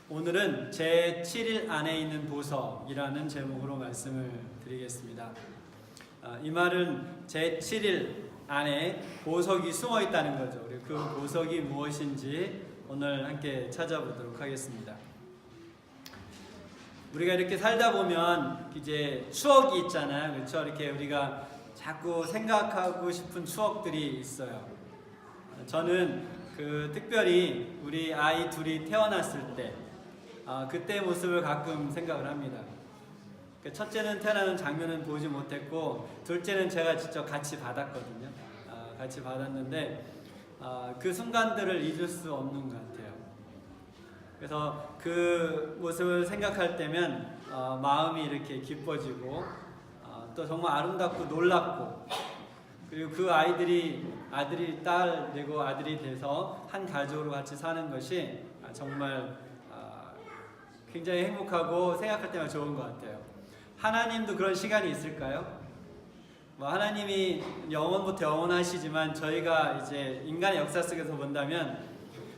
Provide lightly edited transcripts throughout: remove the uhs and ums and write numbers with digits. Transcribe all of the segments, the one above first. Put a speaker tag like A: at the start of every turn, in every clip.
A: 오늘은 제7일 안에 있는 보석이라는 제목으로 말씀을 드리겠습니다. 이 말은 제7일 안에 보석이 숨어 있다는 거죠. 그리고 그 보석이 무엇인지 오늘 함께 찾아보도록 하겠습니다. 우리가 이렇게 살다 보면 이제 추억이 있잖아요. 그렇죠? 이렇게 우리가 자꾸 생각하고 싶은 추억들이 있어요. 저는 특별히 우리 아이 둘이 태어났을 때 그때 모습을 가끔 생각을 합니다. 첫째는 태어나는 장면은 보지 못했고 둘째는 제가 직접 같이 받았거든요. 같이 받았는데 그 순간들을 잊을 수 없는 것 같아요. 그래서 그 모습을 생각할 때면 마음이 이렇게 기뻐지고 또 정말 아름답고 놀랍고, 그리고 그 아이들이 딸 되고 아들이 돼서 한 가족으로 같이 사는 것이 정말 굉장히 행복하고 생각할 때만 좋은 것 같아요. 하나님도 그런 시간이 있을까요? 하나님이 영원부터 영원하시지만 저희가 이제 인간의 역사 속에서 본다면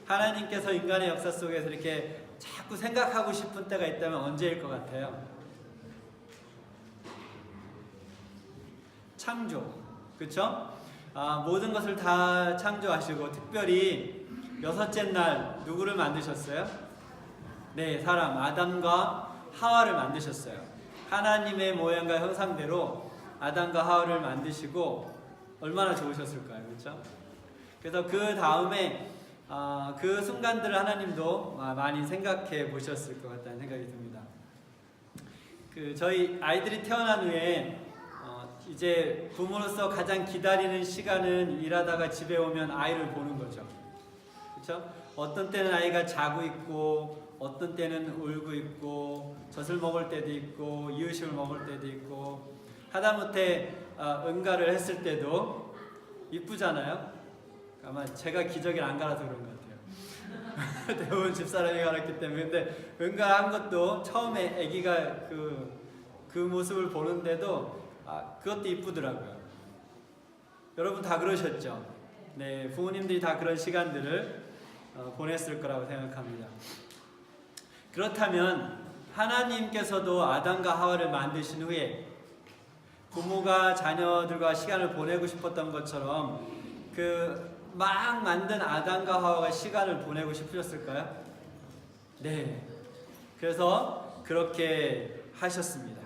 A: 하나님께서 인간의 역사 속에서 이렇게 자꾸 생각하고 싶은 때가 있다면 언제일 것 같아요? 창조, 그렇죠? 모든 것을 다 창조하시고 특별히 여섯째 날 누구를 만드셨어요? 네, 사람 아담과 하와를 만드셨어요. 하나님의 모양과 형상대로 아담과 하와를 만드시고 얼마나 좋으셨을까요? 그렇죠? 그래서 그 다음에 그 순간들을 하나님도 많이 생각해 보셨을 것 같다는 생각이 듭니다. 저희 아이들이 태어난 후에 이제 부모로서 가장 기다리는 시간은 일하다가 집에 오면 아이를 보는 거죠. 그렇죠? 어떤 때는 아이가 자고 있고 어떤 때는 울고 있고 젖을 먹을 때도 있고 이유식을 먹을 때도 있고 하다못해 응가를 했을 때도 이쁘잖아요. 아마 제가 기저귀를 안 갈아서 그런 것 같아요. 대부분 집사람이 갈았기 때문에. 근데 응가한 것도 처음에 아기가 그 모습을 보는데도 그것도 이쁘더라고요. 여러분 다 그러셨죠? 네, 부모님들이 다 그런 시간들을 보냈을 거라고 생각합니다. 그렇다면 하나님께서도 아담과 하와를 만드신 후에 부모가 자녀들과 시간을 보내고 싶었던 것처럼 막 만든 아담과 하와가 시간을 보내고 싶으셨을까요? 네. 그래서 그렇게 하셨습니다.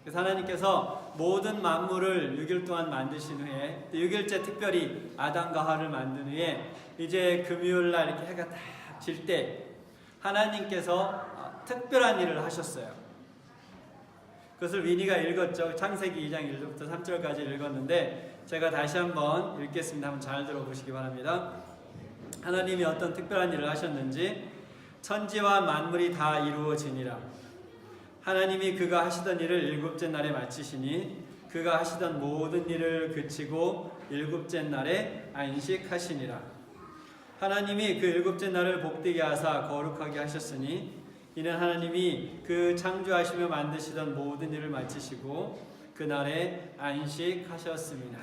A: 그래서 하나님께서 모든 만물을 6일 동안 만드신 후에 6일째 특별히 아담과 하와를 만든 후에 이제 금요일날 이렇게 해가 딱 질 때 하나님께서 특별한 일을 하셨어요. 그것을 위니가 읽었죠. 창세기 2장 1절부터 3절까지 읽었는데 제가 다시 한번 읽겠습니다. 한번 잘 들어보시기 바랍니다. 하나님이 어떤 특별한 일을 하셨는지. 천지와 만물이 다 이루어지니라. 하나님이 그가 하시던 일을 일곱째 날에 마치시니 그가 하시던 모든 일을 그치고 일곱째 날에 안식하시니라. 하나님이 그 일곱째 날을 복되게 하사 거룩하게 하셨으니 이는 하나님이 그 창조하시며 만드시던 모든 일을 마치시고 그날에 안식하셨습니다.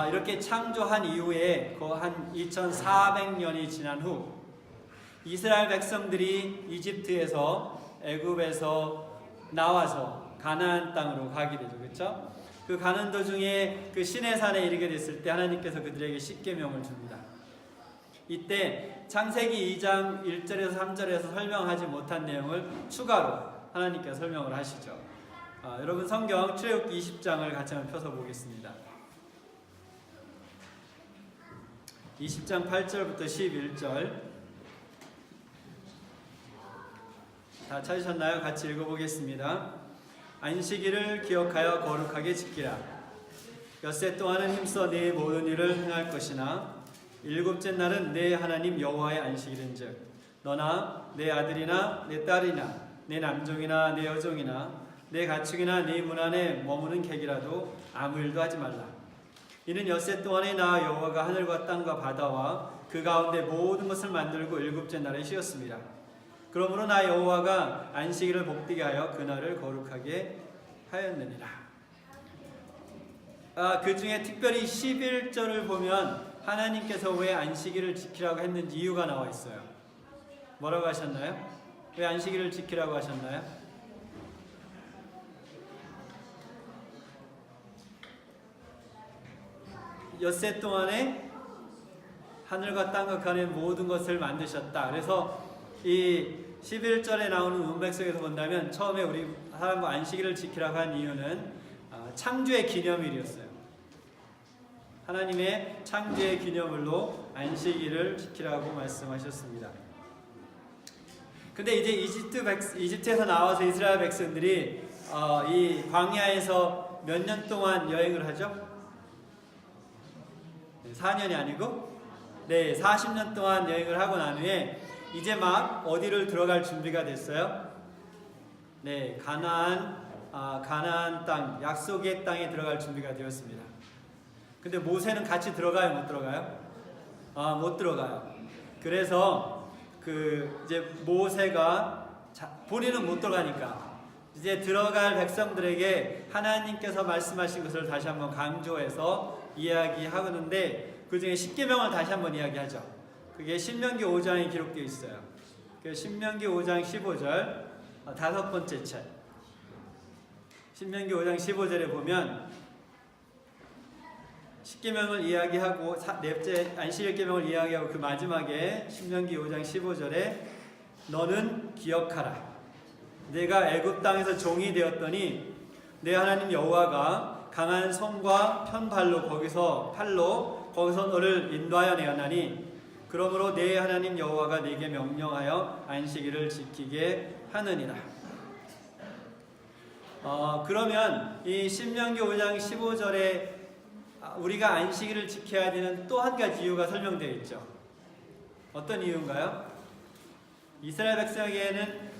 A: 이렇게 창조한 이후에 한 2400년이 지난 후 이스라엘 백성들이 이집트에서 애굽에서 나와서 가나안 땅으로 가게 되죠. 그렇죠? 그 가는 도중에 그 시내산에 이르게 됐을 때 하나님께서 그들에게 십계명을 줍니다. 이때 창세기 2장 1절에서 3절에서 설명하지 못한 내용을 추가로 하나님께서 설명을 하시죠. 여러분 성경 출애굽기 20장을 같이 한번 펴서 보겠습니다. 20장 8절부터 11절 다 찾으셨나요? 같이 읽어보겠습니다. 안식일을 기억하여 거룩하게 지키라. 엿새 동안은 힘써 네 모든 일을 행할 것이나 일곱째 날은 내 하나님 여호와의 안식일인즉 너나 내 아들이나 내 딸이나 내 남종이나 내 여종이나 내 가축이나 네 문 안에 머무는 객이라도 아무 일도 하지 말라. 이는 엿새 동안에 나 여호와가 하늘과 땅과 바다와 그 가운데 모든 것을 만들고 일곱째 날에 쉬었습니다. 그러므로 나 여호와가 안식일을 복되게 하여 그날을 거룩하게 하였느니라. 그 중에 특별히 11절을 보면 하나님께서 왜 안식일을 지키라고 했는지 이유가 나와 있어요. 뭐라고 하셨나요? 왜 안식일을 지키라고 하셨나요? 엿새 동안에 하늘과 땅과 그 안에 모든 것을 만드셨다. 그래서 이 11절에 나오는 문맥속에서 본다면 처음에 우리 사람과 안식일을 지키라고 한 이유는 창조의 기념일이었어요. 하나님의 창조의 기념일로 안식일을 지키라고 말씀하셨습니다. 근데 이제 이집트에서 나와서 이스라엘 백성들이 이 광야에서 몇 년 동안 여행을 하죠? 4년이 아니고 40년 동안 여행을 하고 난 후에 이제 막 어디를 들어갈 준비가 됐어요? 가나안 땅, 약속의 땅에 들어갈 준비가 되었습니다. 근데 모세는 같이 들어가요, 못 들어가요? 못 들어가요. 그래서 이제 모세가 본인은 못 들어가니까 이제 들어갈 백성들에게 하나님께서 말씀하신 것을 다시 한번 강조해서 이야기하는데 그 중에 십계명을 다시 한번 이야기하죠. 그게 신명기 5장에 기록되어 있어요. 그 신명기 5장 15절 다섯 번째 책. 신명기 5장 15절에 보면 십계명을 이야기하고 넷째 안식일 계명을 이야기하고 그 마지막에 신명기 5장 15절에 너는 기억하라. 내가 애굽 땅에서 종이 되었더니 내 하나님 여호와가 강한 손과 편발로 거기서 너를 인도하여 내었나니 그러므로 내 하나님 여호와가 네게 명령하여 안식일을 지키게 하느니라. 그러면 이 신명기 5장 15절에 우리가 안식일을 지켜야 되는 또 한 가지 이유가 설명되어 있죠. 어떤 이유인가요? 이스라엘 백성에게는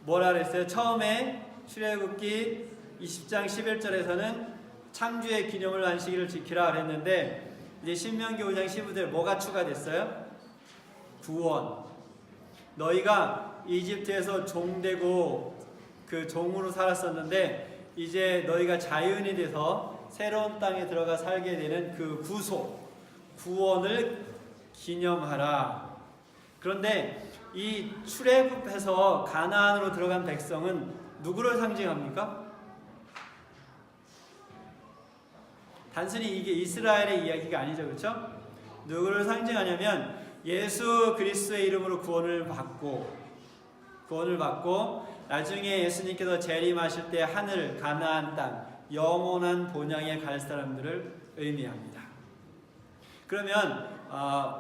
A: 뭐라 그랬어요? 처음에 출애굽기 20장 11절에서는 창조의 기념을 안식일을 지키라 그랬는데 이제 신명기 5장 15절에 뭐가 추가됐어요? 구원. 너희가 이집트에서 종되고 그 종으로 살았었는데 이제 너희가 자유인이 돼서 새로운 땅에 들어가 살게 되는 그 구원을 기념하라. 그런데 이 출애굽해서 가나안으로 들어간 백성은 누구를 상징합니까? 단순히 이게 이스라엘의 이야기가 아니죠, 그렇죠? 누구를 상징하냐면 예수 그리스도의 이름으로 구원을 받고 나중에 예수님께서 재림하실 때 하늘 가나안 땅 영원한 본향에 갈 사람들을 의미합니다. 그러면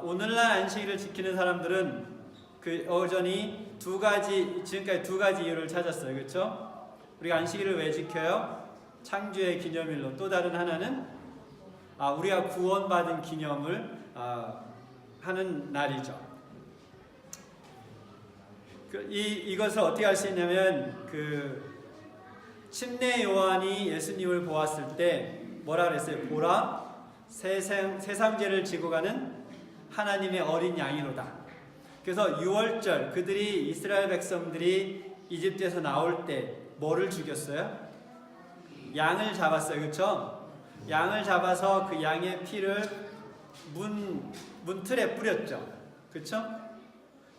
A: 오늘날 안식일을 지키는 사람들은 여전히 지금까지 두 가지 이유를 찾았어요. 그렇죠? 우리가 안식일을 왜 지켜요? 창조의 기념일로. 또 다른 하나는 우리가 구원받은 기념을 하는 날이죠. 이것을 어떻게 할 수 있냐면 침례 요한이 예수님을 보았을 때 뭐라 그랬어요? 보라, 세상죄를 지고 가는 하나님의 어린 양이로다. 그래서 6월절 이스라엘 백성들이 이집트에서 나올 때 뭐를 죽였어요? 양을 잡았어요. 그렇죠? 양을 잡아서 그 양의 피를 문틀에 뿌렸죠. 그렇죠?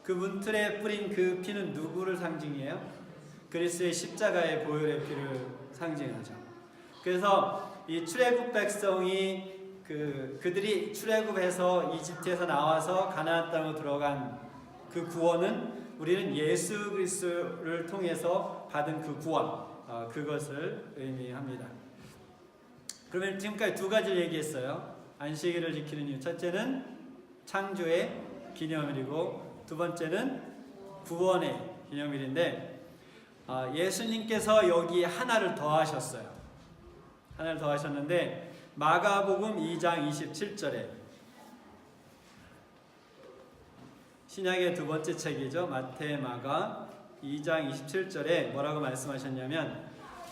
A: 그 문틀에 뿌린 그 피는 누구를 상징해요? 그리스도의 십자가의 보혈의 피를 상징하죠. 그래서 이 출애굽 백성이 그들이 출애굽해서 이집트에서 나와서 가나안 땅으로 들어간 그 구원은 우리는 예수 그리스도를 통해서 받은 그 구원, 그것을 의미합니다. 그러면 지금까지 두 가지를 얘기했어요. 안식일을 지키는 이유. 첫째는 창조의 기념일이고 두 번째는 구원의 기념일인데 예수님께서 여기 하나를 더하셨어요. 하나를 더하셨는데 마가복음 2장 27절에 신약의 두 번째 책이죠. 마태, 마가 2장 27절에 뭐라고 말씀하셨냐면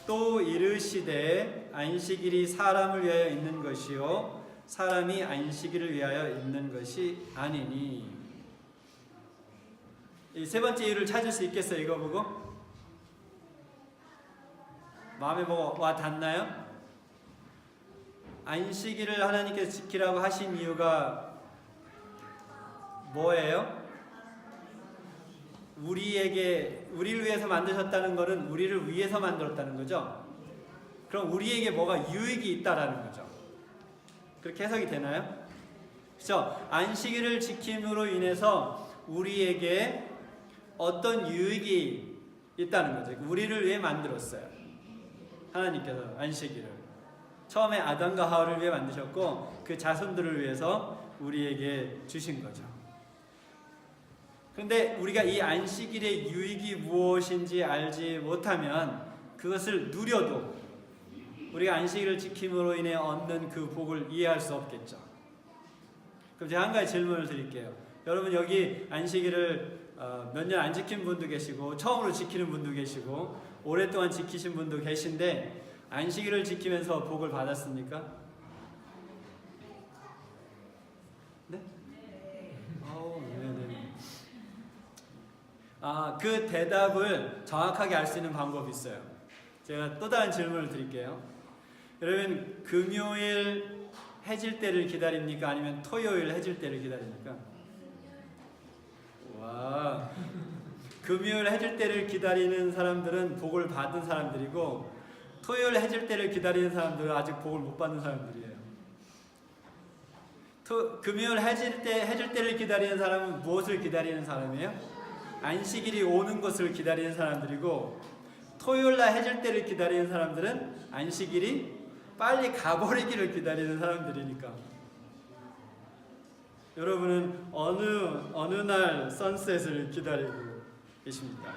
A: 또 이르시되 안식일이 사람을 위하여 있는 것이요 사람이 안식일을 위하여 있는 것이 아니니. 이 세 번째 이유를 찾을 수 있겠어요? 이거 보고 마음에 뭐가 와 닿나요? 안식일을 하나님께서 지키라고 하신 이유가 뭐예요? 우리를 위해서 만드셨다는 것은 우리를 위해서 만들었다는 거죠. 그럼 우리에게 뭐가 유익이 있다라는 거죠. 그렇게 해석이 되나요? 그렇죠? 안식일을 지킴으로 인해서 우리에게 어떤 유익이 있다는 거죠. 우리를 위해 만들었어요. 하나님께서 안식일을 처음에 아담과 하와를 위해 만드셨고 그 자손들을 위해서 우리에게 주신 거죠. 그런데 우리가 이 안식일의 유익이 무엇인지 알지 못하면 그것을 누려도 우리가 안식일을 지킴으로 인해 얻는 그 복을 이해할 수 없겠죠. 그럼 제가 한 가지 질문을 드릴게요. 여러분 여기 안식일을 몇 년 안 지킨 분도 계시고 처음으로 지키는 분도 계시고 오랫동안 지키신 분도 계신데 안식일을 지키면서 복을 받았습니까? 네? 네네. 그 대답을 정확하게 알 수 있는 방법이 있어요. 제가 또 다른 질문을 드릴게요. 여러분 금요일 해질 때를 기다립니까? 아니면 토요일 해질 때를 기다립니까? 와, 금요일 해질 때를 기다리는 사람들은 복을 받은 사람들이고 토요일 해질 때를 기다리는 사람들은 아직 복을 못 받는 사람들이에요. 금요일 해질 때를 기다리는 사람은 무엇을 기다리는 사람이에요? 안식일이 오는 것을 기다리는 사람들이고 토요일날 해질 때를 기다리는 사람들은 안식일이 빨리 가버리기를 기다리는 사람들이니까. 여러분은 어느 날 선셋을 기다리고 계십니까?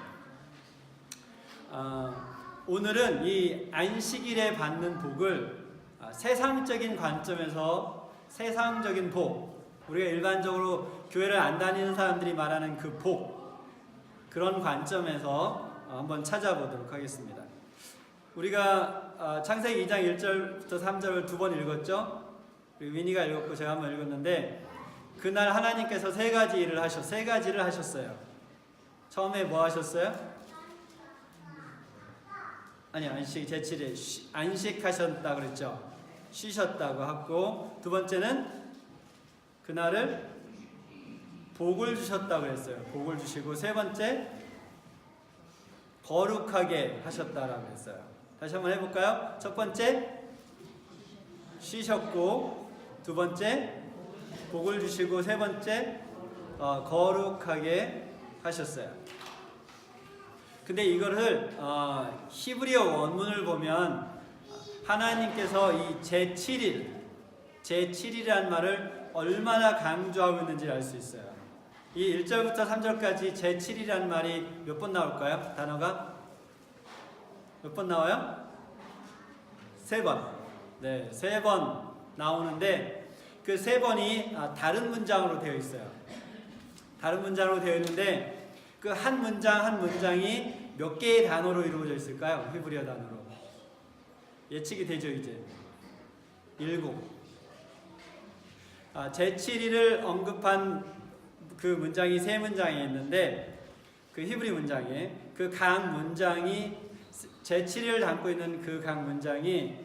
A: 오늘은 이 안식일에 받는 복을 세상적인 관점에서 세상적인 복, 우리가 일반적으로 교회를 안 다니는 사람들이 말하는 그 복, 그런 관점에서 한번 찾아보도록 하겠습니다. 우리가 창세기 2장 1절부터 3절을 두 번 읽었죠? 그리고 위니가 읽었고 제가 한번 읽었는데 그날 하나님께서 세 가지를 하셨어요. 처음에 뭐 하셨어요? 아니 안식 제7일 안식하셨다 그랬죠. 쉬셨다고 하고 두 번째는 그날을 복을 주셨다고 그랬어요. 복을 주시고 세 번째 거룩하게 하셨다라고 했어요. 다시 한번 해볼까요? 첫 번째 쉬셨고 두 번째 복을 주시고 세 번째 거룩하게 하셨어요. 근데 이거를 히브리어 원문을 보면 하나님께서 이 제7일이라는 말을 얼마나 강조하고 있는지 알 수 있어요. 이 1절부터 3절까지 제7이라는 말이 몇 번 나올까요? 단어가 몇 번 나와요? 3번. 네, 3번 나오는데 그 3번이 다른 문장으로 되어 있어요. 다른 문장으로 되어 있는데 그 한 문장 한 문장이 몇 개의 단어로 이루어져 있을까요? 히브리어 단어로. 예측이 되죠, 이제. 7. 제7일을 언급한 그 문장이 3문장이 있는데 그 히브리 문장에 그 각 문장이 제7일을 담고 있는 그 각 문장이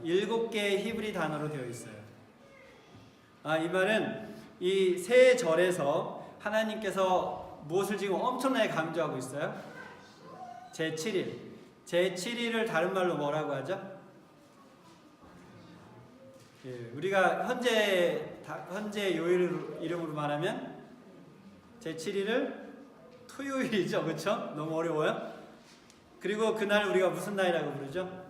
A: 7개의 히브리 단어로 되어 있어요. 이 말은 이 세 절에서 하나님께서 무엇을 지금 엄청나게 강조하고 있어요? 제7일. 제7일을 다른 말로 뭐라고 하죠? 예, 우리가 현재 요일 이름으로 말하면 제7일을 토요일이죠. 그렇죠? 너무 어려워요? 그리고 그날 우리가 무슨 날이라고 부르죠?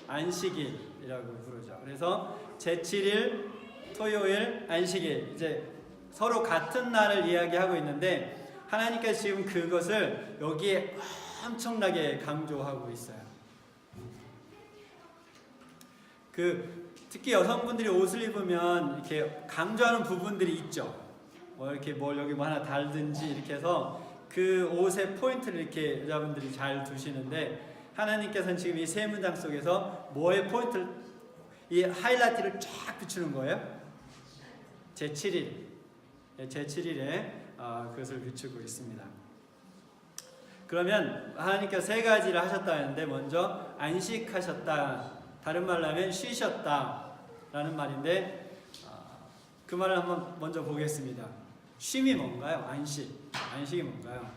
A: 안식일이라고 부르죠. 그래서 제7일, 토요일, 안식일 이제 서로 같은 날을 이야기하고 있는데 하나님께서 지금 그것을 여기에 엄청나게 강조하고 있어요. 특히 여성분들이 옷을 입으면 이렇게 강조하는 부분들이 있죠. 이렇게 여기 하나 달든지 이렇게 해서 그 옷의 포인트를 이렇게 여자분들이 잘 두시는데 하나님께서는 지금 이 세 문장 속에서 뭐의 포인트를 이 하이라이트를 쫙 비추는 거예요. 제7일에 그것을 비추고 있습니다. 그러면 하나님께서 세 가지를 하셨다 했는데 먼저 안식하셨다, 다른 말로 하면 쉬셨다 라는 말인데 그 말을 한번 먼저 보겠습니다. 쉼이 뭔가요? 안식이 뭔가요?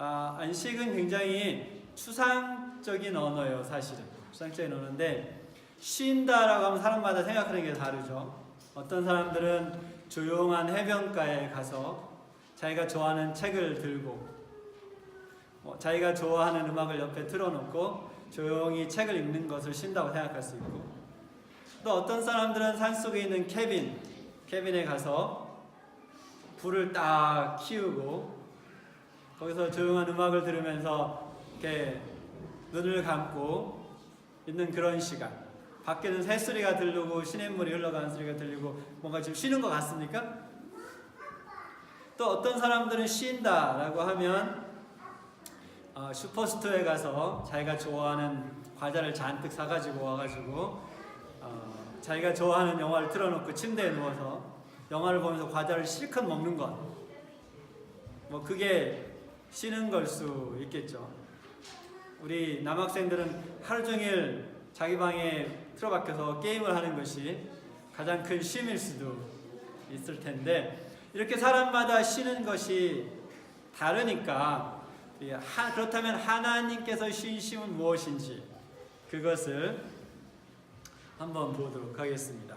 A: 안식은 굉장히 추상적인 언어예요, 사실은. 추상적인 언어인데, 쉰다라고 하면 사람마다 생각하는 게 다르죠. 어떤 사람들은 조용한 해변가에 가서 자기가 좋아하는 책을 들고, 자기가 좋아하는 음악을 옆에 틀어놓고 조용히 책을 읽는 것을 쉰다고 생각할 수 있고, 또 어떤 사람들은 산속에 있는 캐빈에 가서 불을 딱 키우고 거기서 조용한 음악을 들으면서 이렇게 눈을 감고 있는 그런 시간. 밖에는 새소리가 들리고 시냇물이 흘러가는 소리가 들리고 뭔가 지금 쉬는 것 같습니까? 또 어떤 사람들은 쉰다라고 하면 슈퍼스토어에 가서 자기가 좋아하는 과자를 잔뜩 사가지고 와가지고 자기가 좋아하는 영화를 틀어놓고 침대에 누워서 영화를 보면서 과자를 실컷 먹는 것, 그게 쉬는 걸 수 있겠죠. 우리 남학생들은 하루 종일 자기 방에 틀어박혀서 게임을 하는 것이 가장 큰 쉼일 수도 있을 텐데, 이렇게 사람마다 쉬는 것이 다르니까 그렇다면 하나님께서 쉰 쉼은 무엇인지 그것을 한번 보도록 하겠습니다.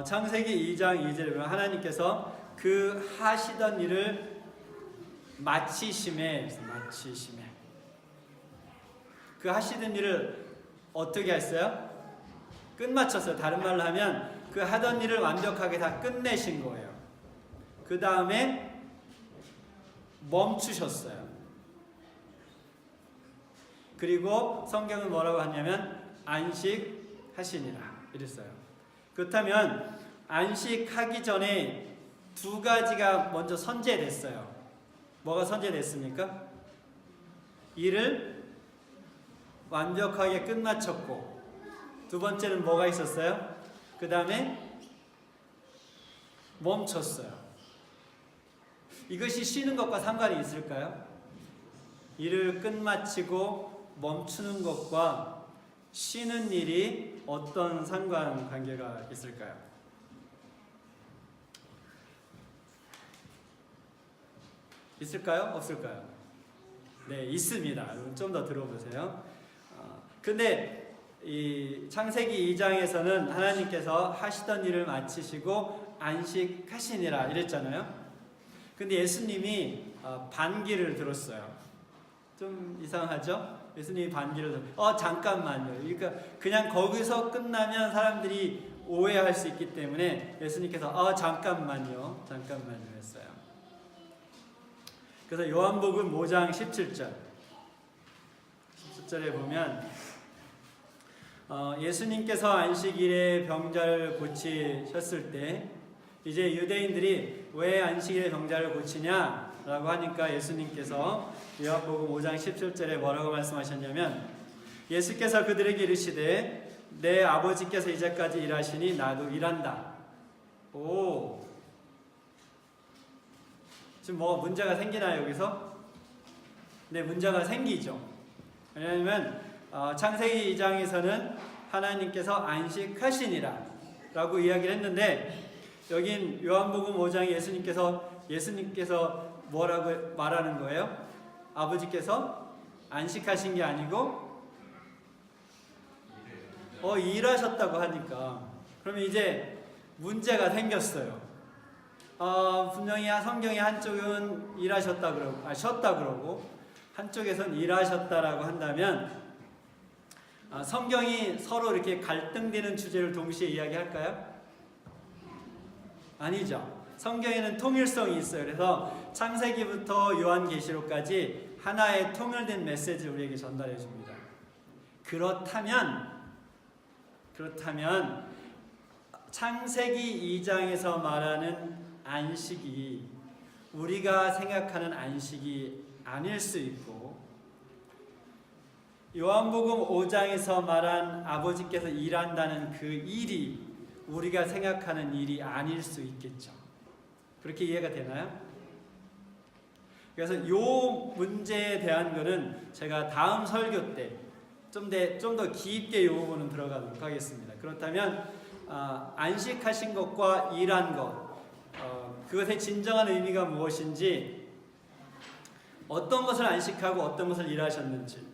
A: 창세기 2장 2절에 보면 하나님께서 그 하시던 일을 마치심에 그 하시던 일을 어떻게 했어요? 끝마쳤어요. 다른 말로 하면 그 하던 일을 완벽하게 다 끝내신 거예요. 그 다음에 멈추셨어요. 그리고 성경은 뭐라고 하냐면 안식하시니라 이랬어요. 그렇다면 안식하기 전에 두 가지가 먼저 선제됐어요. 뭐가 선제됐습니까? 일을 완벽하게 끝마쳤고, 두 번째는 뭐가 있었어요? 그 다음에 멈췄어요. 이것이 쉬는 것과 상관이 있을까요? 일을 끝마치고 멈추는 것과 쉬는 일이 어떤 상관관계가 있을까요? 있을까요? 없을까요? 네, 있습니다. 좀 더 들어보세요. 근데 이 창세기 2장에서는 하나님께서 하시던 일을 마치시고 안식하시니라 이랬잖아요. 근데 예수님이 반기를 들었어요. 좀 이상하죠? 예수님이 반기를 들었어요. 잠깐만요. 그러니까 그냥 거기서 끝나면 사람들이 오해할 수 있기 때문에 예수님께서 잠깐만요 했어요. 그래서 요한복음 5장 17절에 보면 예수님께서 안식일에 병자를 고치셨을 때 이제 유대인들이 왜 안식일에 병자를 고치냐라고 하니까 예수님께서 요한복음 5장 17절에 뭐라고 말씀하셨냐면, 예수께서 그들에게 이르시되 내 아버지께서 이제까지 일하시니 나도 일한다. 지금 뭐 문제가 생기나요 여기서? 네, 문제가 생기죠. 왜냐하면 창세기 2장에서는 하나님께서 안식하시니라 라고 이야기를 했는데, 여긴 요한복음 5장에 예수님께서 뭐라고 말하는 거예요? 아버지께서 안식하신 게 아니고 일하셨다고 하니까, 그러면 이제 문제가 생겼어요. 분명히 성경의 한쪽은 일하셨다 그러고 쉬었다 그러고 한쪽에선 일하셨다라고 한다면 성경이 서로 이렇게 갈등되는 주제를 동시에 이야기할까요? 아니죠. 성경에는 통일성이 있어요. 그래서 창세기부터 요한계시록까지 하나의 통일된 메시지를 우리에게 전달해 줍니다. 그렇다면 창세기 2장에서 말하는 안식이 우리가 생각하는 안식이 아닐 수 있고, 요한복음 5장에서 말한 아버지께서 일한다는 그 일이 우리가 생각하는 일이 아닐 수 있겠죠. 그렇게 이해가 되나요? 그래서 이 문제에 대한 거는 제가 다음 설교 때 좀 더 깊게 이 부분은 들어가도록 하겠습니다. 그렇다면 안식하신 것과 일한 것, 그것의 진정한 의미가 무엇인지 어떤 것을 안식하고 어떤 것을 일하셨는지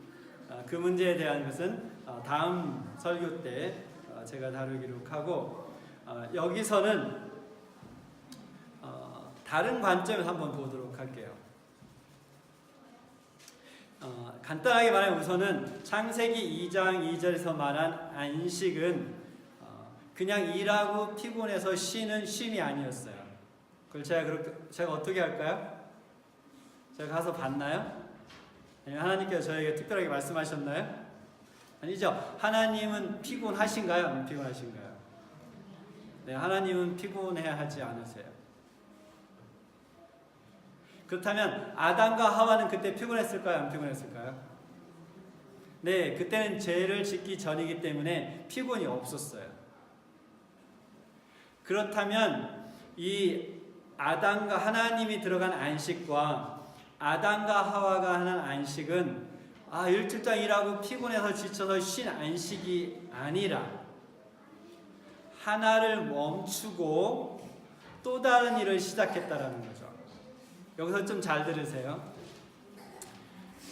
A: 그 문제에 대한 것은 다음 설교 때 제가 다루기로 하고 여기서는 다른 관점에서 한번 보도록 할게요. 간단하게 말하면 우선은 창세기 2장 2절에서 말한 안식은 그냥 일하고 피곤해서 쉬는 쉼이 아니었어요. 그걸 제가 어떻게 할까요? 제가 가서 봤나요? 아니면 하나님께서 저에게 특별하게 말씀하셨나요? 아니죠. 하나님은 피곤하신가요? 안 피곤하신가요? 네, 하나님은 피곤해야 하지 않으세요. 그렇다면 아담과 하와는 그때 피곤했을까요? 안 피곤했을까요? 네, 그때는 죄를 짓기 전이기 때문에 피곤이 없었어요. 그렇다면 이 아담과 하나님이 들어간 안식과 아담과 하와가 하는 안식은 일주일 동안 일하고 피곤해서 지쳐서 쉰 안식이 아니라 하나를 멈추고 또 다른 일을 시작했다라는 거죠. 여기서 좀 잘 들으세요.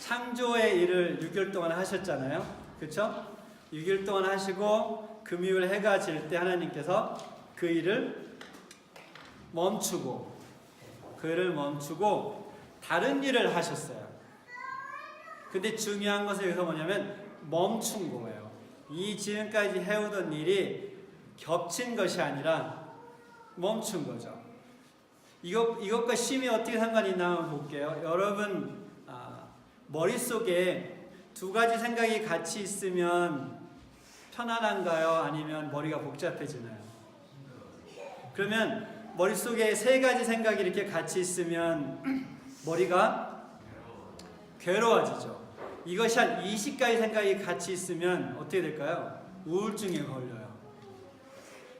A: 창조의 일을 6일 동안 하셨잖아요. 그렇죠? 6일 동안 하시고 금요일 해가 질 때 하나님께서 그 일을 멈추고 다른 일을 하셨어요. 근데 중요한 것은 여기서 뭐냐면 멈춘 거예요. 이 지금까지 해오던 일이 겹친 것이 아니라 멈춘 거죠. 이것과 쉼이 어떻게 상관이 있나 한번 볼게요. 여러분 머릿속에 두 가지 생각이 같이 있으면 편안한가요? 아니면 머리가 복잡해지나요? 그러면 머릿속에 세 가지 생각이 이렇게 같이 있으면 머리가 괴로워지죠. 이것이 한 20가지 생각이 같이 있으면 어떻게 될까요? 우울증에 걸려요.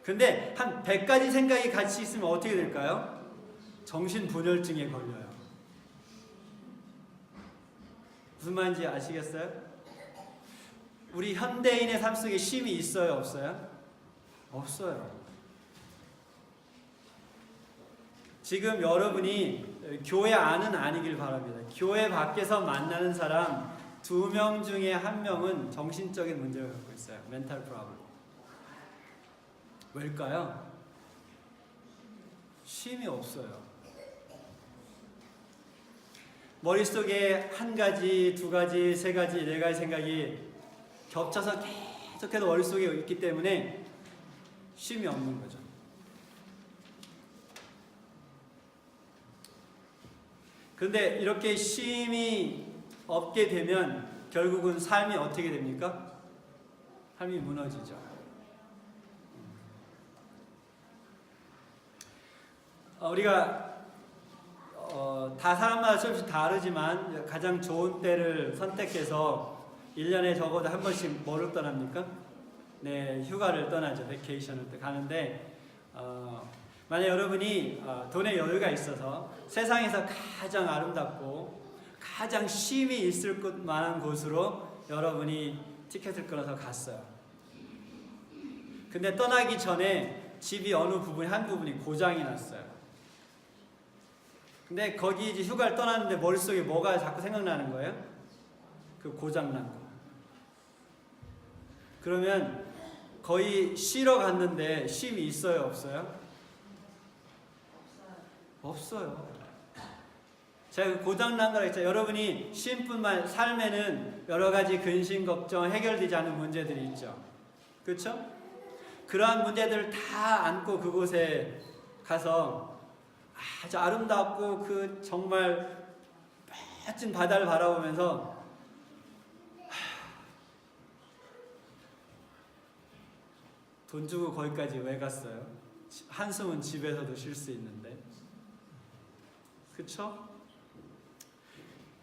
A: 근데 한 100가지 생각이 같이 있으면 어떻게 될까요? 정신분열증에 걸려요. 무슨 말인지 아시겠어요? 우리 현대인의 삶 속에 쉼이 있어요? 없어요? 없어요. 지금 여러분이 교회 안은 아니길 바랍니다. 교회 밖에서 만나는 사람 2명 중에 1명은 정신적인 문제를 갖고 있어요. 멘탈 프로블럼. 왜일까요? 쉼이 없어요. 머릿속에 1가지, 2가지, 3가지, 4가지 생각이 겹쳐서 계속해서 머릿속에 있기 때문에 쉼이 없는 거죠. 그런데 이렇게 쉼이 없게 되면 결국은 삶이 어떻게 됩니까? 삶이 무너지죠. 우리가 다 사람마다 조금씩 다르지만 가장 좋은 때를 선택해서 1년에 적어도 한 번씩 뭐를 떠납니까? 네, 휴가를 떠나죠. 베케이션을 가는데 만약 여러분이 돈의 여유가 있어서 세상에서 가장 아름답고 가장 쉼이 있을 만한 곳으로 여러분이 티켓을 끊어서 갔어요. 근데 떠나기 전에 집이 한 부분이 고장이 났어요. 근데 거기 이제 휴가를 떠났는데 머릿속에 뭐가 자꾸 생각나는 거예요? 그 고장난 거. 그러면 거의 쉬러 갔는데 쉼이 있어요? 없어요? 없어요. 제가 고장난 거라 했죠. 여러분이 쉼뿐만 삶에는 여러 가지 근심, 걱정, 해결되지 않은 문제들이 있죠. 그렇죠? 그러한 문제들을 다 안고 그곳에 가서 아주 아름답고 그 정말 멋진 바다를 바라보면서 돈 주고 거기까지 왜 갔어요? 한숨은 집에서도 쉴 수 있는데. 그쵸?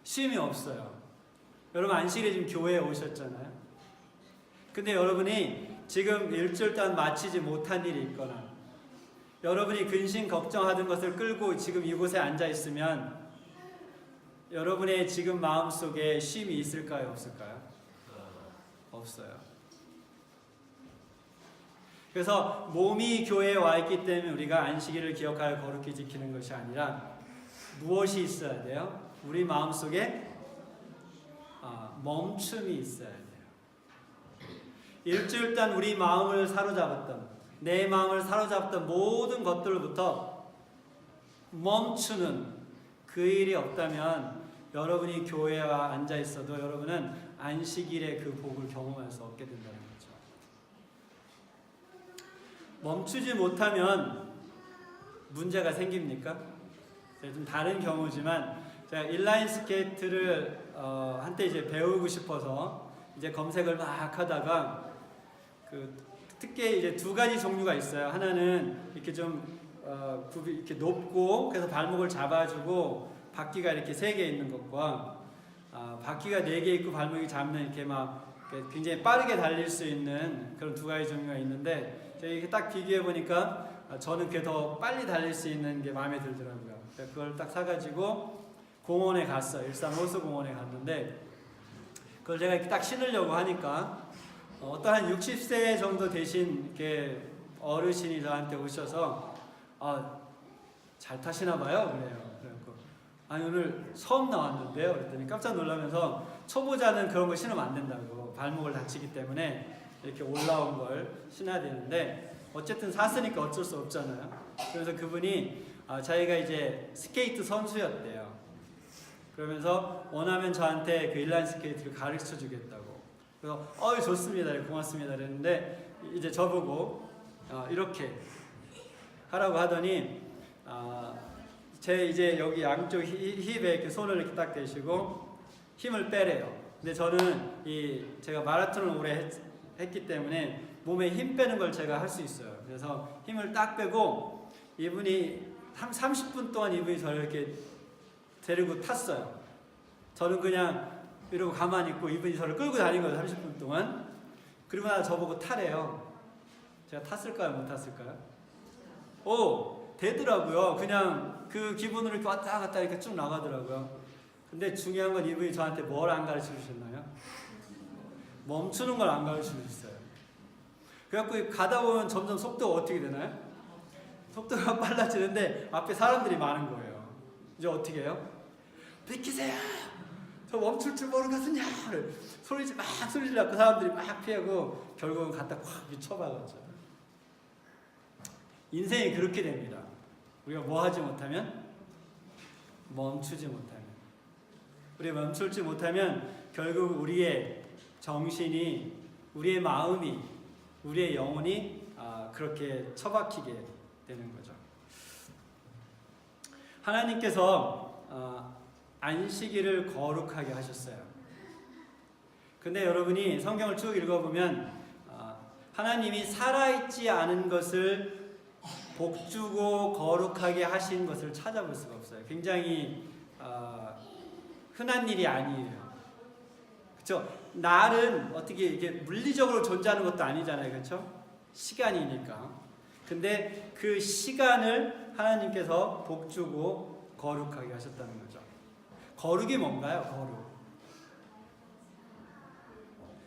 A: 쉼이 없어요. 여러분 안식일에 지금 교회에 오셨잖아요. 근데 여러분이 지금 일주일 동안 마치지 못한 일이 있거나 여러분이 근심 걱정하던 것을 끌고 지금 이곳에 앉아 있으면 여러분의 지금 마음속에 쉼이 있을까요? 없을까요? 없어요. 그래서 몸이 교회에 와 있기 때문에 우리가 안식일을 기억하여 거룩히 지키는 것이 아니라 무엇이 있어야 돼요? 우리 마음속에 멈춤이 있어야 돼요. 일주일 동안 우리 마음을 사로잡았던, 내 마음을 사로잡았던 모든 것들로부터 멈추는 그 일이 없다면 여러분이 교회에 앉아 있어도 여러분은 안식일의 그 복을 경험할 수 없게 된다는 거죠. 멈추지 못하면 문제가 생깁니까? 좀 다른 경우지만 제가 인라인 스케이트를 한때 이제 배우고 싶어서 이제 검색을 막 하다가 특히 이제 두 가지 종류가 있어요. 하나는 이렇게 좀 굽이 이렇게 높고 그래서 발목을 잡아주고 바퀴가 이렇게 3개 있는 것과 바퀴가 4개 있고 발목이 잡는 이렇게 막 굉장히 빠르게 달릴 수 있는 그런 두 가지 종류가 있는데 제가 이렇게 딱 비교해 보니까 저는 그게 더 빨리 달릴 수 있는 게 마음에 들더라고요. 그걸 딱 사가지고 공원에 갔어요. 일산 호수공원에 갔는데 그걸 제가 이렇게 딱 신으려고 하니까 어떤 한 60세 정도 되신 이렇게 어르신이 저한테 오셔서 잘 타시나 봐요. 그래요. 그래갖고 아니 오늘 처음 나왔는데요. 그랬더니 깜짝 놀라면서 초보자는 그런 거 신으면 안 된다고 발목을 다치기 때문에 이렇게 올라온 걸 신어야 되는데 어쨌든 샀으니까 어쩔 수 없잖아요. 그래서 그분이 자기가 이제 스케이트 선수였대요. 그러면서 원하면 저한테 그 인라인 스케이트를 가르쳐 주겠다고. 그래서 좋습니다. 고맙습니다. 그랬는데 이제 저보고 이렇게 하라고 하더니 제 이제 여기 양쪽 힙에 이렇게 손을 이렇게 딱 대시고 힘을 빼래요. 근데 저는 제가 마라톤을 오래 했기 때문에 몸에 힘 빼는 걸 제가 할 수 있어요. 그래서 힘을 딱 빼고 이분이 30분 동안 이분이 저를 이렇게 데리고 탔어요. 저는 그냥 이러고 가만히 있고 이분이 저를 끌고 다닌 거예요. 30분 동안. 그리고 나서 저보고 타래요. 제가 탔을까요? 못 탔을까요? 되더라고요. 그냥 그 기분으로 이렇게 왔다 갔다 이렇게 쭉 나가더라고요. 근데 중요한 건 이분이 저한테 뭘 안 가르쳐 주셨나요? 멈추는 걸 안 가르쳐 주셨어요. 그래갖고 가다 보면 점점 속도가 어떻게 되나요? 속도가 빨라지는데 앞에 사람들이 많은 거예요. 이제 어떻게 해요? 비키세요! 저 멈출 줄 모르거든요! 소리 질렀고 사람들이 막 피하고 결국은 갖다 확 미쳐박았죠. 인생이 그렇게 됩니다. 우리가 뭐 하지 못하면? 멈추지 못하면. 우리가 멈출지 못하면 결국 우리의 정신이, 우리의 마음이, 우리의 영혼이 그렇게 처박히게 되는 거죠. 하나님께서 안식일을 거룩하게 하셨어요. 근데 여러분이 성경을 쭉 읽어보면 하나님이 살아있지 않은 것을 복주고 거룩하게 하신 것을 찾아볼 수가 없어요. 굉장히 흔한 일이 아니에요. 그렇죠? 날은 어떻게 이게 물리적으로 존재하는 것도 아니잖아요. 그렇죠? 시간이니까. 근데 그 시간을 하나님께서 복주고 거룩하게 하셨다는 거죠. 거룩이 뭔가요?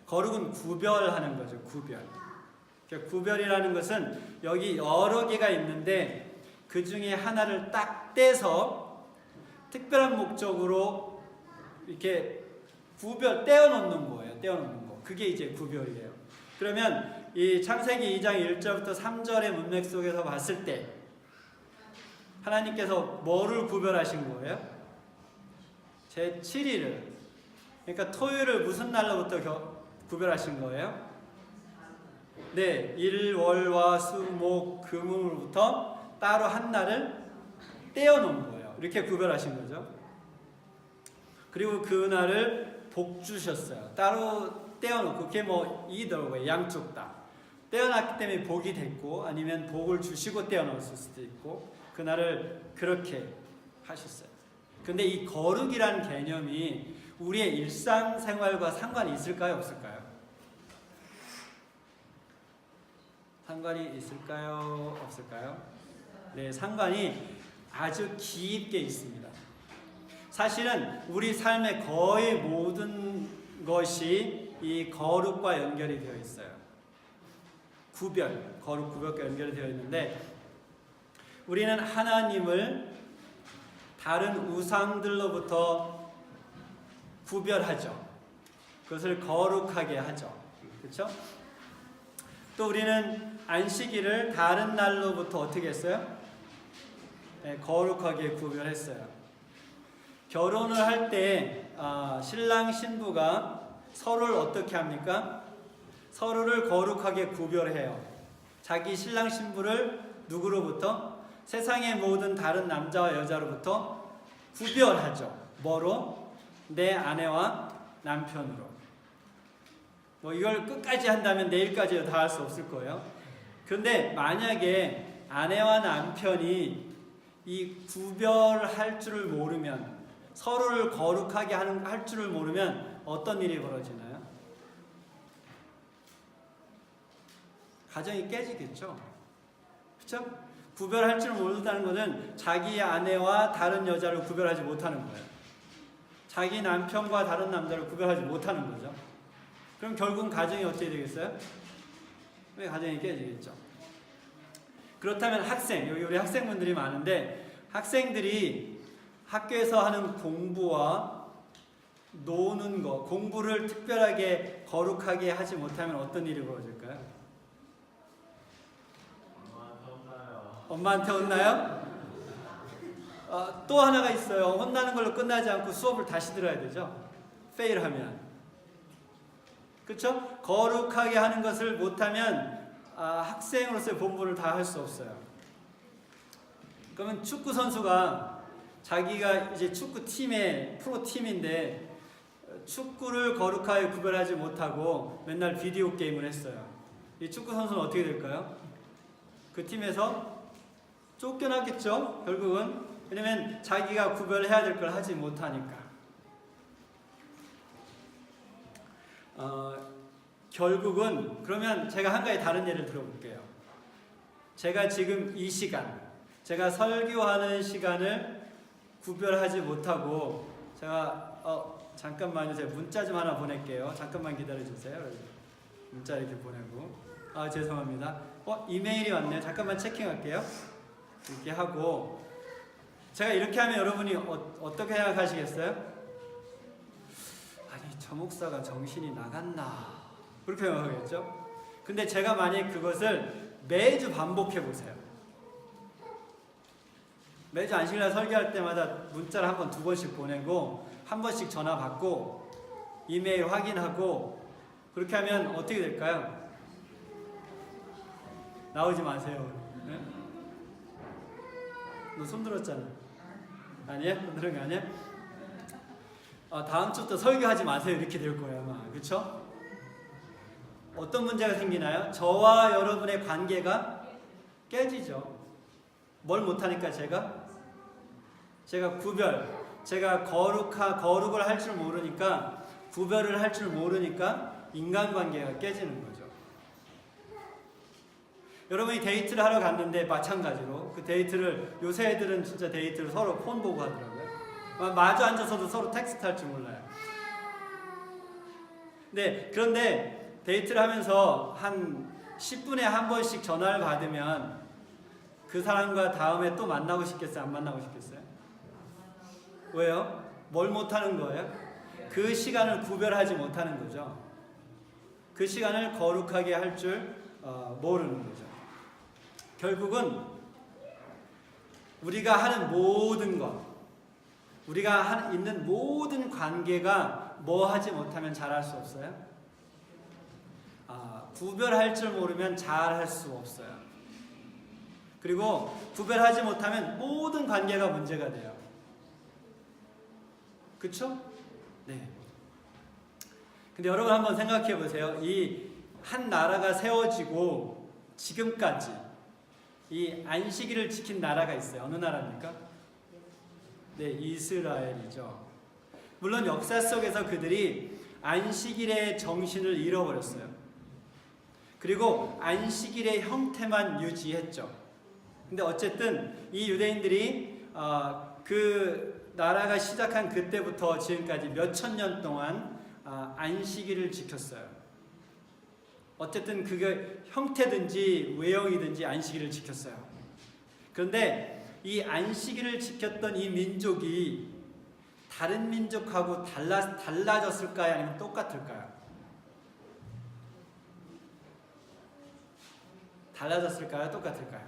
A: 거룩은 구별하는 거죠. 구별이라는 것은 여기 여러 개가 있는데 그 중에 하나를 딱 떼서 특별한 목적으로 이렇게 떼어놓는 거예요. 떼어놓는 거. 그게 이제 구별이에요. 그러면 이 창세기 2장 1절부터 3절의 문맥 속에서 봤을 때 하나님께서 뭐를 구별하신 거예요? 제7일을. 그러니까 토요일을 무슨 날로부터 구별하신 거예요? 네, 일, 월, 화, 수, 목, 금으로부터 따로 한 날을 떼어놓은 거예요. 이렇게 구별하신 거죠. 그리고 그 날을 복 주셨어요. 따로 떼어놓고 그게 이더라고요. 양쪽 다. 떼어놨기 때문에 복이 됐고 아니면 복을 주시고 떼어놓았을 수도 있고 그 날을 그렇게 하셨어요. 근데 이 거룩이라는 개념이 우리의 일상생활과 상관이 있을까요? 없을까요? 상관이 있을까요? 없을까요? 네, 상관이 아주 깊게 있습니다. 사실은 우리 삶의 거의 모든 것이 이 거룩과 연결이 되어 있어요. 거룩 구별과 연결이 되어 있는데 우리는 하나님을 다른 우상들로부터 구별하죠. 그것을 거룩하게 하죠. 그렇죠? 또 우리는 안식일을 다른 날로부터 어떻게 했어요? 네, 거룩하게 구별했어요. 결혼을 할 때 신랑 신부가 서로를 어떻게 합니까? 서로를 거룩하게 구별해요. 자기 신랑 신부를 누구로부터? 세상의 모든 다른 남자와 여자로부터 구별하죠. 뭐로? 내 아내와 남편으로. 뭐 이걸 끝까지 한다면 내일까지 다 할 수 없을 거예요. 그런데 만약에 아내와 남편이 이 구별할 줄을 모르면, 서로를 거룩하게 할 줄을 모르면 어떤 일이 벌어지나요? 가정이 깨지겠죠. 그렇죠? 구별할 줄 모른다는 것은 자기 아내와 다른 여자를 구별하지 못하는 거예요. 자기 남편과 다른 남자를 구별하지 못하는 거죠. 그럼 결국은 가정이 어떻게 되겠어요? 가정이 깨지겠죠. 그렇다면 학생, 여기 우리 학생분들이 많은데, 학생들이 학교에서 하는 공부와 노는 거, 공부를 특별하게 거룩하게 하지 못하면 어떤 일이 벌어질까요? 엄마한테 혼나요? 또 하나가 있어요. 혼나는 걸로 끝나지 않고 수업을 다시 들어야 되죠. 페일하면. 그렇죠? 거룩하게 하는 것을 못하면 학생으로서의 본분을 다 할 수 없어요. 그러면 축구 선수가 자기가 이제 축구 팀의 프로 팀인데 축구를 거룩하게 구별하지 못하고 맨날 비디오 게임을 했어요. 이 축구 선수는 어떻게 될까요? 그 팀에서 쫓겨났겠죠. 결국은. 왜냐면 자기가 구별해야 될 걸 하지 못하니까. 결국은 그러면 제가 한 가지 다른 예를 들어볼게요. 제가 지금 이 시간, 제가 설교하는 시간을 구별하지 못하고 제가 잠깐만요. 제가 문자 좀 하나 보낼게요. 잠깐만 기다려주세요. 문자 이렇게 보내고 죄송합니다. 이메일이 왔네요. 잠깐만 체킹할게요. 이렇게 하고 제가 이렇게 하면 여러분이 어떻게 생각하시겠어요? 아니 저 목사가 정신이 나갔나 그렇게 생각하겠죠? 근데 제가 만약 그것을 매주 반복해 보세요. 매주 안식일날 설교할 때마다 문자를 한 번, 두 번씩 보내고 한 번씩 전화 받고 이메일 확인하고 그렇게 하면 어떻게 될까요? 나오지 마세요. 네? 너 손들었잖아. 아니야? 손들은 거 아니야? 다음 주부터 설교하지 마세요. 이렇게 될 거예요 아마. 그쵸? 어떤 문제가 생기나요? 저와 여러분의 관계가 깨지죠. 뭘 못하니까 제가 제가 거룩을 할 줄 모르니까, 구별을 할 줄 모르니까 인간관계가 깨지는 거죠. 여러분이 데이트를 하러 갔는데 마찬가지로 그 데이트를, 요새 애들은 진짜 데이트를 서로 폰 보고 하더라고요. 마주 앉아서도 서로 텍스트 할 줄 몰라요. 네, 그런데 데이트를 하면서 한 10분에 한 번씩 전화를 받으면 그 사람과 다음에 또 만나고 싶겠어요? 안 만나고 싶겠어요? 왜요? 뭘 못하는 거예요? 그 시간을 구별하지 못하는 거죠. 그 시간을 거룩하게 할 줄 모르는 거죠. 결국은 우리가 하는 모든 것, 우리가 있는 모든 관계가 뭐 하지 못하면 잘할 수 없어요? 구별할 줄 모르면 잘할 수 없어요. 그리고 구별하지 못하면 모든 관계가 문제가 돼요. 그쵸? 네. 근데 여러분 한번 생각해 보세요. 이 한 나라가 세워지고 지금까지 이 안식일을 지킨 나라가 있어요. 어느 나라입니까? 네, 이스라엘이죠. 물론 역사 속에서 그들이 안식일의 정신을 잃어버렸어요. 그리고 안식일의 형태만 유지했죠. 근데 어쨌든 이 유대인들이 그 나라가 시작한 그때부터 지금까지 몇천 년 동안 안식일을 지켰어요. 어쨌든 그게 형태든지 외형이든지 안식일을 지켰어요. 그런데 이 안식일을 지켰던 이 민족이 다른 민족하고 달라졌을까요? 아니면 똑같을까요? 달라졌을까요? 똑같을까요?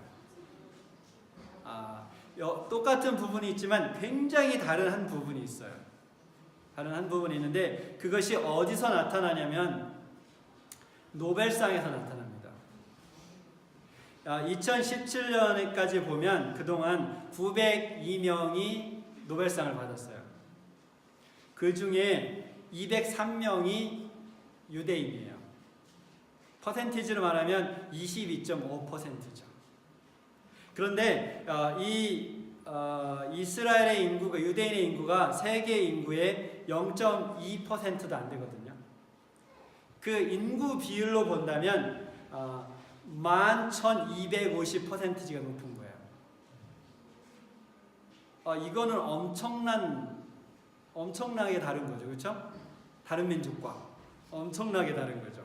A: 똑같은 부분이 있지만 굉장히 다른 한 부분이 있어요. 다른 한 부분이 있는데 그것이 어디서 나타나냐면 노벨상에서 나타납니다. 2017년까지 보면 그동안 902명이 노벨상을 받았어요. 그 중에 203명이 유대인이에요. 퍼센티지로 말하면 22.5%죠. 그런데 이스라엘의 인구가, 유대인의 인구가 세계 인구의 0.2%도 안 되거든요. 그 인구 비율로 본다면 11,250%가 높은 거예요. 이거는 엄청나게 다른 거죠. 그렇죠? 다른 민족과 엄청나게 다른 거죠.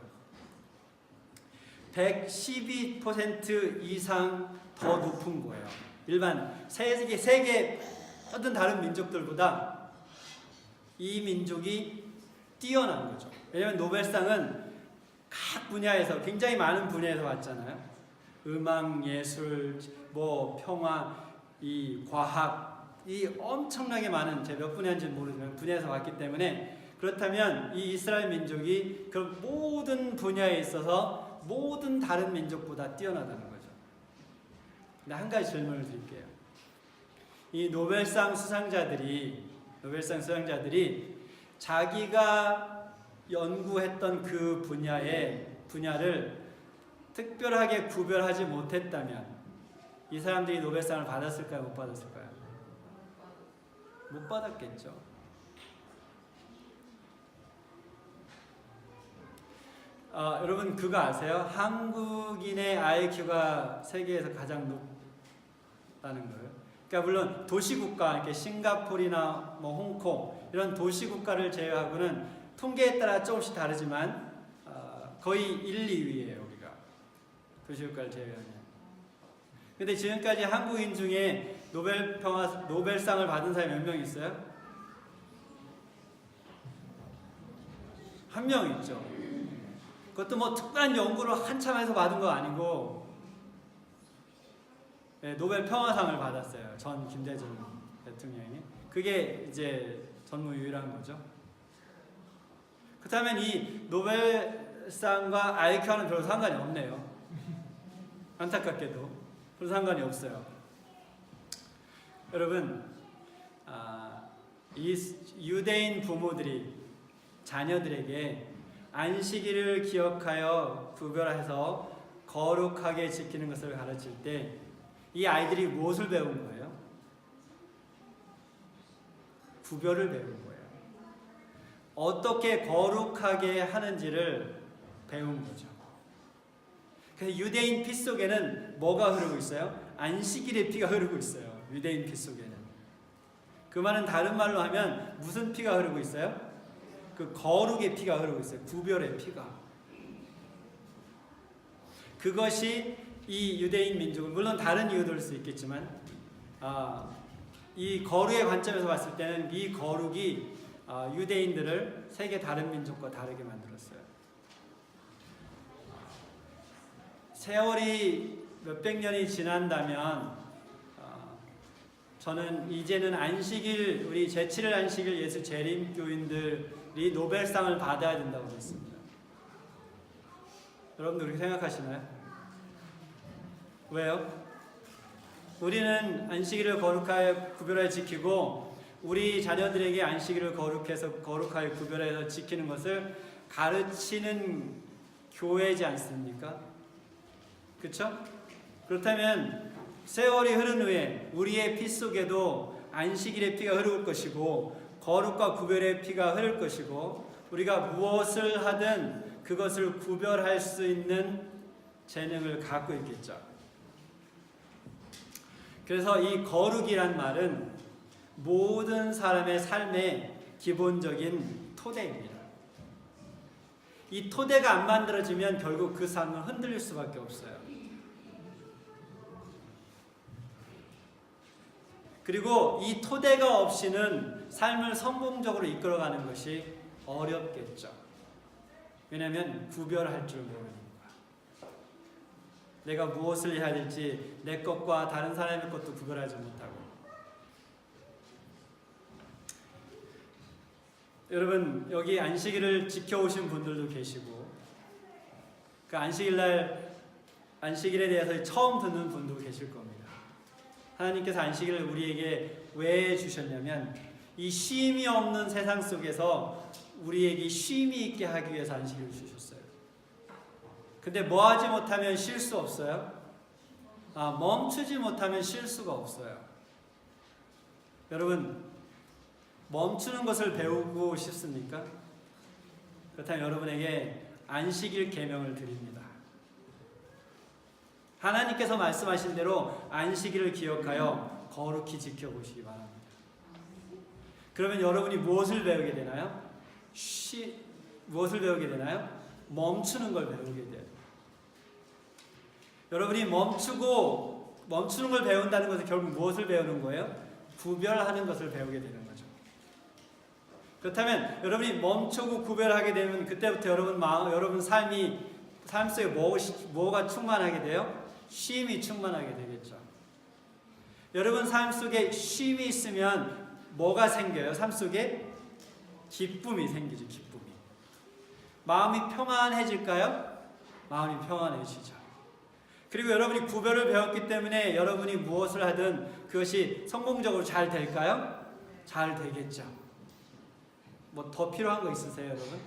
A: 112% 이상 더 높은 거예요. 일반 세계 모든 다른 민족들보다 이 민족이 뛰어난 거죠. 왜냐하면 노벨상은 각 분야에서 굉장히 많은 분야에서 왔잖아요. 음악, 예술, 평화, 이 과학, 이 엄청나게 많은 제가 몇 분야인지는 모르지만 분야에서 왔기 때문에 그렇다면 이 이스라엘 민족이 그 모든 분야에 있어서 모든 다른 민족보다 뛰어나다는 거죠. 근데 한 가지 질문을 드릴게요. 이 노벨상 수상자들이 자기가 연구했던 그 분야를 특별하게 구별하지 못했다면 이 사람들이 노벨상을 받았을까요? 못 받았을까요? 못 받았겠죠. 여러분 그거 아세요? 한국인의 IQ가 세계에서 가장 높다는 거예요. 그러니까 물론 도시국가, 이렇게 싱가포르나 홍콩 이런 도시국가를 제외하고는 통계에 따라 조금씩 다르지만 거의 1, 2위예요 우리가. 도시국가를 제외하면. 근데 지금까지 한국인 중에 노벨상을 받은 사람이 몇 명 있어요? 한 명 있죠. 그것도 특별한 연구를 한참 해서 받은 거 아니고 노벨 평화상을 받았어요. 전 김대중 대통령이. 그게 이제 전무유일한 거죠. 그렇다면 이 노벨상과 IQ와는 별로 상관이 없네요. 안타깝게도 별로 상관이 없어요. 여러분, 이 유대인 부모들이 자녀들에게 안식일을 기억하여 구별해서 거룩하게 지키는 것을 가르칠 때 이 아이들이 무엇을 배운 거예요? 구별을 배운 거예요. 어떻게 거룩하게 하는지를 배운 거죠. 그래서 유대인 피 속에는 뭐가 흐르고 있어요? 안식일의 피가 흐르고 있어요. 유대인 피 속에는. 그 말은 다른 말로 하면 무슨 피가 흐르고 있어요? 그 거룩의 피가 흐르고 있어요. 구별의 피가. 그것이 이 유대인 민족은 물론 다른 이유도 일 수 있겠지만 이 거룩의 관점에서 봤을 때는 이 거룩이 유대인들을 세계 다른 민족과 다르게 만들었어요. 세월이 몇백 년이 지난다면 저는 이제는 안식일, 우리 제7일 안식일 예수 재림 교인들이 노벨상을 받아야 된다고 믿습니다. 여러분들 그렇게 생각하시나요? 왜요? 우리는 안식일을 거룩하게 구별하여 지키고 우리 자녀들에게 안식일을 거룩하게 구별해서 지키는 것을 가르치는 교회지 않습니까? 그렇죠? 그렇다면 세월이 흐른 후에 우리의 피 속에도 안식일의 피가 흐를 것이고 거룩과 구별의 피가 흐를 것이고 우리가 무엇을 하든 그것을 구별할 수 있는 재능을 갖고 있겠죠. 그래서 이 거룩이란 말은 모든 사람의 삶의 기본적인 토대입니다. 이 토대가 안 만들어지면 결국 그 삶은 흔들릴 수밖에 없어요. 그리고 이 토대가 없이는 삶을 성공적으로 이끌어가는 것이 어렵겠죠. 왜냐하면 구별할 줄 모르는 거야. 내가 무엇을 해야 될지 내 것과 다른 사람의 것도 구별하지 못하고. 여러분, 여기 안식일을 지켜오신 분들도 계시고, 그 안식일에 대해서 처음 듣는 분도 계실 겁니다. 하나님께서 안식일을 우리에게 왜 주셨냐면 이 쉼이 없는 세상 속에서 우리에게 쉼이 있게 하기 위해서 안식일을 주셨어요. 근데 뭐 하지 못하면 쉴 수 없어요? 멈추지 못하면 쉴 수가 없어요. 여러분, 멈추는 것을 배우고 싶습니까? 그렇다면 여러분에게 안식일 계명을 드립니다. 하나님께서 말씀하신 대로 안식일을 기억하여 거룩히 지켜보시기 바랍니다. 그러면 여러분이 무엇을 배우게 되나요? 무엇을 배우게 되나요? 멈추는 걸 배우게 돼요. 여러분이 멈추는 걸 배운다는 것은 결국 무엇을 배우는 거예요? 구별하는 것을 배우게 되는 거죠. 그렇다면 여러분이 멈추고 구별하게 되면 그때부터 여러분 삶 속에 뭐가 충만하게 돼요? 쉼이 충만하게 되겠죠. 여러분 삶 속에 쉼이 있으면 뭐가 생겨요? 삶 속에 기쁨이 생기죠. 기쁨이. 마음이 평안해질까요? 마음이 평안해지죠. 그리고 여러분이 구별을 배웠기 때문에 여러분이 무엇을 하든 그것이 성공적으로 잘 될까요? 잘 되겠죠. 뭐 더 필요한 거 있으세요, 여러분?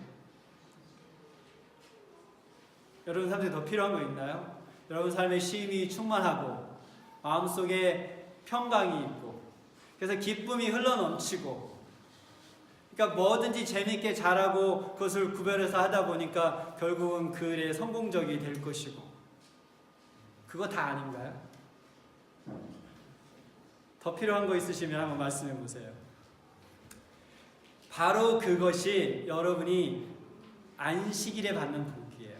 A: 여러분 삶에 더 필요한 거 있나요? 여러분 삶에 쉼이 충만하고 마음속에 평강이 있고 그래서 기쁨이 흘러넘치고 그러니까 뭐든지 재미있게 잘하고 그것을 구별해서 하다 보니까 결국은 그 일에 성공적이 될 것이고 그거 다 아닌가요? 더 필요한 거 있으시면 한번 말씀해 보세요. 바로 그것이 여러분이 안식일에 받는 복이에요.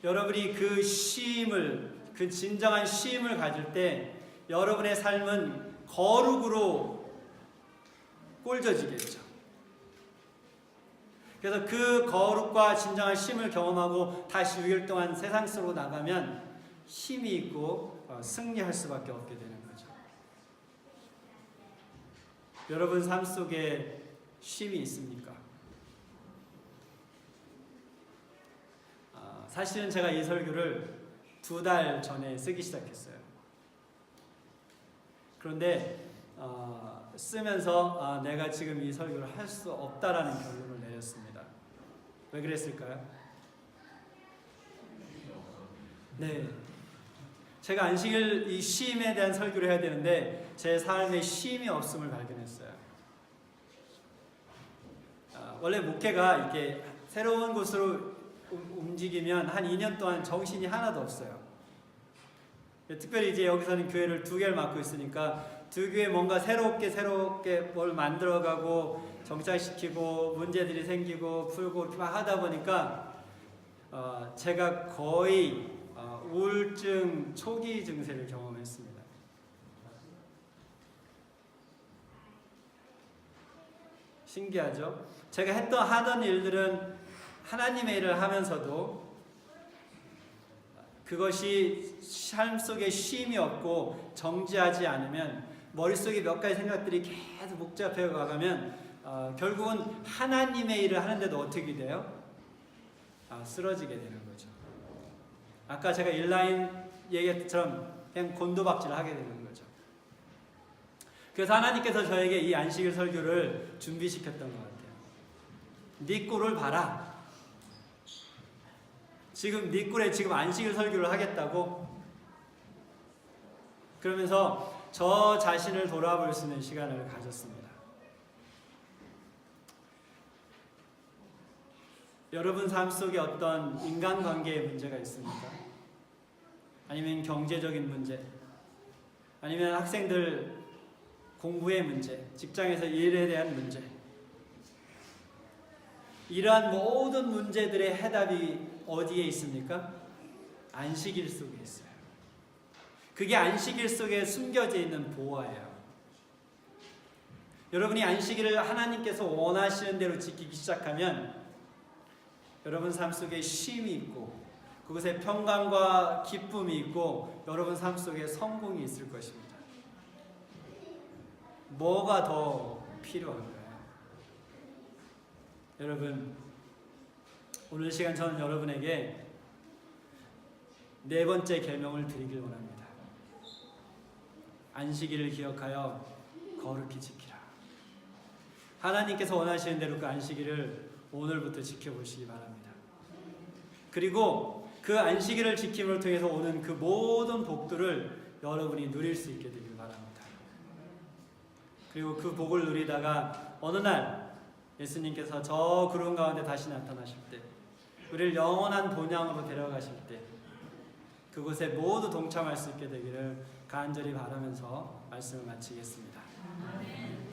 A: 여러분이 그 진정한 쉼을 가질 때 여러분의 삶은 거룩으로 꼴져지겠죠. 그래서 그 거룩과 진정한 쉼을 경험하고 다시 6일 동안 세상 속으로 나가면 힘이 있고 승리할 수밖에 없게 되는 거죠. 여러분 삶 속에 쉼이 있습니까? 사실은 제가 이 설교를 2달 전에 쓰기 시작했어요. 그런데 쓰면서 내가 지금 이 설교를 할 수 없다라는 결론을 내렸습니다. 왜 그랬을까요? 네, 제가 안식일 이 쉼에 대한 설교를 해야 되는데 제 삶에 쉼이 없음을 발견했어요. 원래 목회가 이렇게 새로운 곳으로 움직이면 한 2년 동안 정신이 하나도 없어요. 특별히 이제 여기서는 교회를 2개를 맡고 있으니까 2교회 뭔가 새롭게 뭘 만들어가고 정착시키고 문제들이 생기고 풀고 이렇게 막 하다 보니까 제가 거의 우울증 초기 증세를 경험했습니다. 신기하죠? 제가 하던 일들은 하나님의 일을 하면서도 그것이 삶 속에 쉼이 없고 정지하지 않으면 머릿속에 몇 가지 생각들이 계속 복잡해 가면 결국은 하나님의 일을 하는데도 어떻게 돼요? 쓰러지게 되는 거죠. 아까 제가 인라인 얘기했처럼 그냥 곤두박질을 하게 되는 거죠. 그래서 하나님께서 저에게 이 안식일 설교를 준비시켰던 것 같아요. 네 꼴을 봐라. 지금 네 꼴에 지금 안식일 설교를 하겠다고? 그러면서 저 자신을 돌아볼 수 있는 시간을 가졌습니다. 여러분 삶 속에 어떤 인간관계의 문제가 있습니까? 아니면 경제적인 문제? 아니면 학생들 공부의 문제? 직장에서 일에 대한 문제? 이러한 모든 문제들의 해답이 어디에 있습니까? 안식일 속에 있어요. 그게 안식일 속에 숨겨져 있는 보화예요. 여러분이 안식일을 하나님께서 원하시는 대로 지키기 시작하면 여러분 삶 속에 쉼이 있고 그곳에 평강과 기쁨이 있고 여러분 삶 속에 성공이 있을 것입니다. 뭐가 더 필요한가요? 여러분, 오늘 시간 저는 여러분에게 네 번째 계명을 드리길 원합니다. 안식일을 기억하여 거룩히 지키라. 하나님께서 원하시는 대로 그 안식일을 오늘부터 지켜보시기 바랍니다. 그리고 그 안식일을 지킴을 통해서 오는 그 모든 복들을 여러분이 누릴 수 있게 되길 바랍니다. 그리고 그 복을 누리다가 어느 날 예수님께서 저 구름 가운데 다시 나타나실 때, 우리를 영원한 본향으로 데려가실 때 그곳에 모두 동참할 수 있게 되기를 간절히 바라면서 말씀을 마치겠습니다.